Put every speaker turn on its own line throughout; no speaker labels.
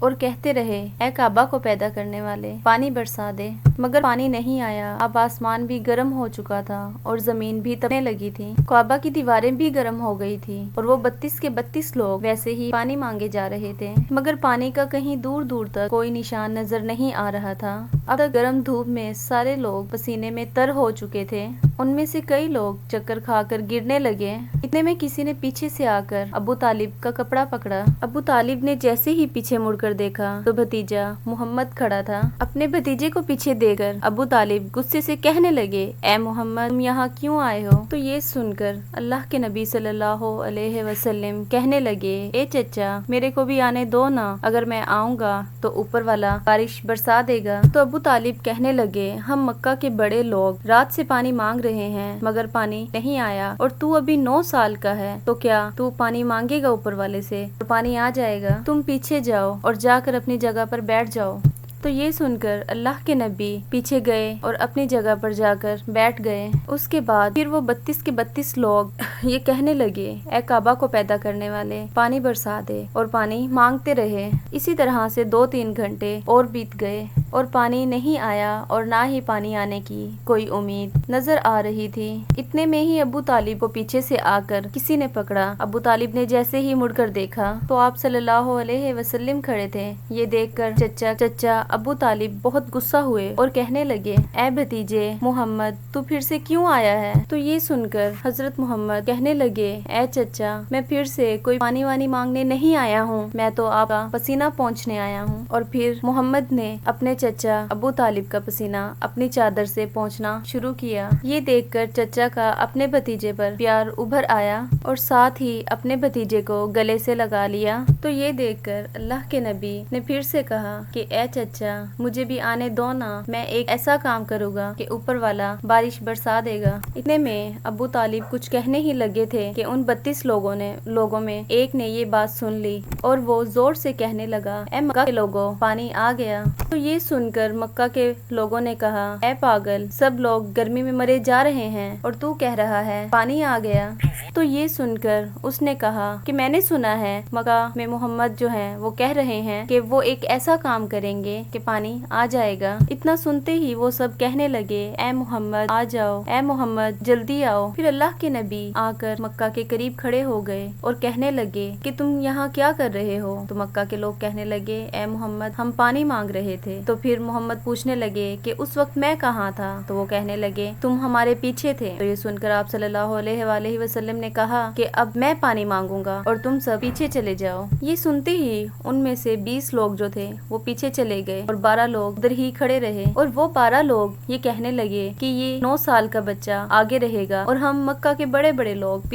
اور کہتے رہے اے کعبہ کو پیدا کرنے والے پانی برسا دے، مگر پانی نہیں آیا۔ اب آسمان بھی گرم ہو چکا تھا اور زمین بھی تپنے لگی تھی، کعبہ کی دیواریں بھی گرم ہو گئی تھی اور وہ 32 کے 32 لوگ ویسے ہی پانی مانگے جا رہے تھے، مگر پانی کا کہیں دور دور تک کوئی نشان نظر نہیں آ رہا تھا۔ اب تک گرم دھوپ میں سارے لوگ پسینے میں تر ہو چکے تھے، ان میں سے کئی لوگ چکر کھا کر گرنے لگے۔ اتنے میں کسی نے پیچھے سے آ کر ابو طالب کا کپڑا پکڑا۔ ابو طالب نے جیسے ہی پیچھے مڑ کر دیکھا تو بھتیجا محمد کھڑا تھا۔ اپنے بھتیجے کو پیچھے دیکھ کر ابو طالب غصے سے کہنے لگے اے محمد تم یہاں کیوں آئے ہو؟ تو یہ سن کر اللہ کے نبی صلی اللہ علیہ وسلم کہنے لگے اے چچا میرے کو بھی آنے دو نا، اگر میں آؤں گا تو اوپر والا بارش برسا دے گا۔ تو ابو طالب کہنے لگے ہم مکہ کے بڑے لوگ رات سے پانی مانگ رہے ہیں مگر پانی نہیں آیا، اور تو ابھی 9 سال کا ہے تو کیا تو پانی مانگے گا اوپر والے سے اور پانی آ جائے گا؟ تم پیچھے جاؤ اور جا کر اپنی جگہ پر بیٹھ جاؤ۔ تو یہ سن کر اللہ کے نبی پیچھے گئے اور اپنی جگہ پر جا کر بیٹھ گئے۔ اس کے بعد پھر وہ 32 کے 32 لوگ یہ کہنے لگے اے کعبہ کو پیدا کرنے والے پانی برسا دے، اور پانی مانگتے رہے۔ اسی طرح سے 2-3 گھنٹے اور بیت گئے اور پانی نہیں آیا اور نہ ہی پانی آنے کی کوئی امید نظر آ رہی تھی۔ اتنے میں ہی ابو طالب کو پیچھے سے آ کر کسی نے پکڑا۔ ابو طالب نے جیسے ہی مڑ کر دیکھا تو آپ صلی اللہ علیہ وسلم کھڑے تھے۔ یہ دیکھ کر چچا ابو طالب بہت غصہ ہوئے اور کہنے لگے اے بھتیجے محمد تو پھر سے کیوں آیا ہے؟ تو یہ سن کر حضرت محمد کہنے لگے اے چچا میں پھر سے کوئی پانی وانی مانگنے نہیں آیا ہوں، میں تو آپ کا پسینہ پہنچنے آیا ہوں۔ اور پھر محمد نے اپنے چچا ابو طالب کا پسینہ اپنی چادر سے پہنچنا شروع کیا۔ یہ دیکھ کر چچا کا اپنے بھتیجے پر پیار ابھر آیا اور ساتھ ہی اپنے بھتیجے کو گلے سے لگا لیا۔ تو یہ دیکھ کر اللہ کے نبی نے پھر سے کہا کہ اے چچا مجھے بھی آنے دو نا، میں ایک ایسا کام کروں گا کہ اوپر والا بارش برسا دے گا۔ اتنے میں ابو طالب کچھ کہنے ہی لگے تھے کہ ان 32 لوگوں میں ایک نے یہ بات سن لی اور وہ زور سے کہنے لگا اے مکہ کے لوگوں پانی آ گیا۔ تو یہ سن کر مکہ کے لوگوں نے کہا اے پاگل سب لوگ گرمی میں مرے جا رہے ہیں اور تو کہہ رہا ہے پانی آ گیا۔ تو یہ سن کر اس نے کہا کہ میں نے سنا ہے مکہ میں محمد جو ہیں وہ کہہ رہے ہیں کہ وہ ایک ایسا کام کریں گے کہ پانی آ جائے گا۔ اتنا سنتے ہی وہ سب کہنے لگے اے محمد آ جاؤ، اے محمد جلدی آؤ۔ پھر اللہ کے نبی آ کر مکہ کے قریب کھڑے ہو گئے اور کہنے لگے کہ تم یہاں کیا کر رہے ہو؟ تو مکہ کے لوگ کہنے لگے اے محمد ہم پانی مانگ رہے تھے۔ تو پھر محمد پوچھنے لگے کہ اس وقت میں کہاں تھا؟ تو وہ کہنے لگے تم ہمارے پیچھے تھے۔ تو یہ سن کر آپ صلی اللہ علیہ وآلہ وسلم نے کہا کہ اب میں پانی مانگوں گا اور تم سب پیچھے چلے جاؤ۔ یہ سنتے ہی ان میں سے 20 لوگ جو تھے وہ پیچھے چلے گئے اور 12 لوگ ادھر ہی کھڑے رہے، اور وہ 12 لوگ یہ کہنے لگے کہ یہ 9 سال کا بچہ آگے رہے گا اور ہم مکہ کے بڑے بڑے لوگ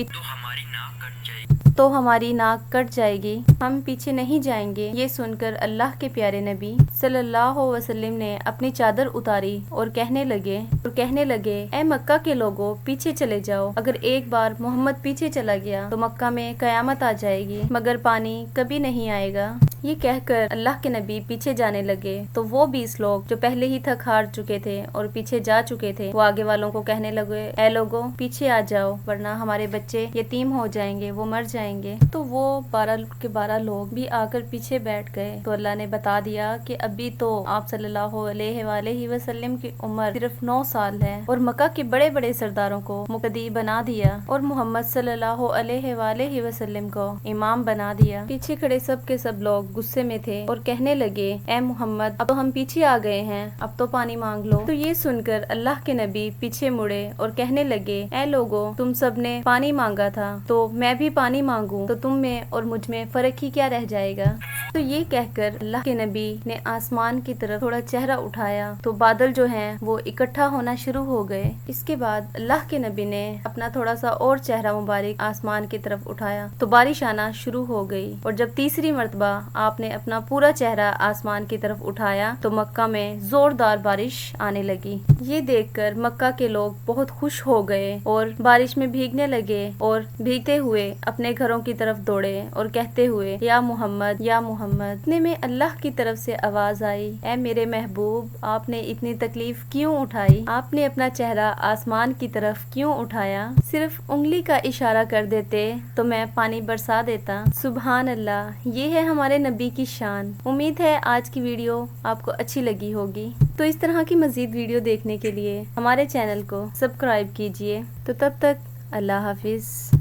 تو ہماری ناک کٹ جائے گی، ہم پیچھے نہیں جائیں گے۔ یہ سن کر اللہ کے پیارے نبی صلی اللہ علیہ وسلم نے اپنی چادر اتاری اور کہنے لگے اے مکہ کے لوگوں پیچھے چلے جاؤ، اگر ایک بار محمد پیچھے چلا گیا تو مکہ میں قیامت آ جائے گی مگر پانی کبھی نہیں آئے گا۔ یہ کہہ کر اللہ کے نبی پیچھے جانے لگے تو وہ 20 لوگ جو پہلے ہی تھک ہار چکے تھے اور پیچھے جا چکے تھے وہ آگے والوں کو کہنے لگے اے لوگوں پیچھے آ جاؤ ورنہ ہمارے بچے یتیم ہو جائیں گے، وہ مر جائیں گے۔ تو وہ 12 کے 12 لوگ بھی آ کر پیچھے بیٹھ گئے۔ تو اللہ نے بتا دیا کہ ابھی تو آپ صلی اللہ علیہ وآلہ وسلم کی عمر صرف 9 سال ہے، اور مکہ کے بڑے بڑے سرداروں کو مقتدی بنا دیا اور محمد صلی اللہ علیہ وآلہ وسلم کو امام بنا دیا۔ پیچھے کھڑے سب کے سب لوگ غصے میں تھے اور کہنے لگے اے محمد اب تو ہم پیچھے آ گئے ہیں، اب تو پانی مانگ لو۔ تو یہ سن کر اللہ کے نبی پیچھے مڑے اور کہنے لگے اے لوگوں تم سب نے پانی مانگا تھا تو میں بھی پانی مانگوں تو تم میں اور مجھ میں فرق ہی کیا رہ جائے گا۔ تو یہ کہہ کر اللہ کے نبی نے آسمان کی طرف تھوڑا چہرہ اٹھایا تو بادل جو ہیں وہ اکٹھا ہونا شروع ہو گئے۔ اس کے بعد اللہ کے نبی نے اپنا تھوڑا سا اور چہرہ مبارک آسمان کی طرف اٹھایا تو بارش آنا شروع ہو گئی، اور جب تیسری مرتبہ آپ نے اپنا پورا چہرہ آسمان کی طرف اٹھایا تو مکہ میں زوردار بارش آنے لگی۔ یہ دیکھ کر مکہ کے لوگ بہت خوش ہو گئے اور بارش میں بھیگنے لگے اور بھیگتے ہوئے اپنے گھر گھروں کی طرف دوڑے اور کہتے ہوئے یا محمد یا محمد۔ اتنے میں اللہ کی طرف سے آواز آئی، اے میرے محبوب، آپ نے اتنی تکلیف کیوں اٹھائی؟ آپ نے اپنا چہرہ آسمان کی طرف کیوں اٹھایا؟ صرف انگلی کا اشارہ کر دیتے تو میں پانی برسا دیتا۔ سبحان اللہ، یہ ہے ہمارے نبی کی شان۔ امید ہے آج کی ویڈیو آپ کو اچھی لگی ہوگی، تو اس طرح کی مزید ویڈیو دیکھنے کے لیے ہمارے چینل کو سبسکرائب کیجیے۔ تو تب تک اللہ حافظ۔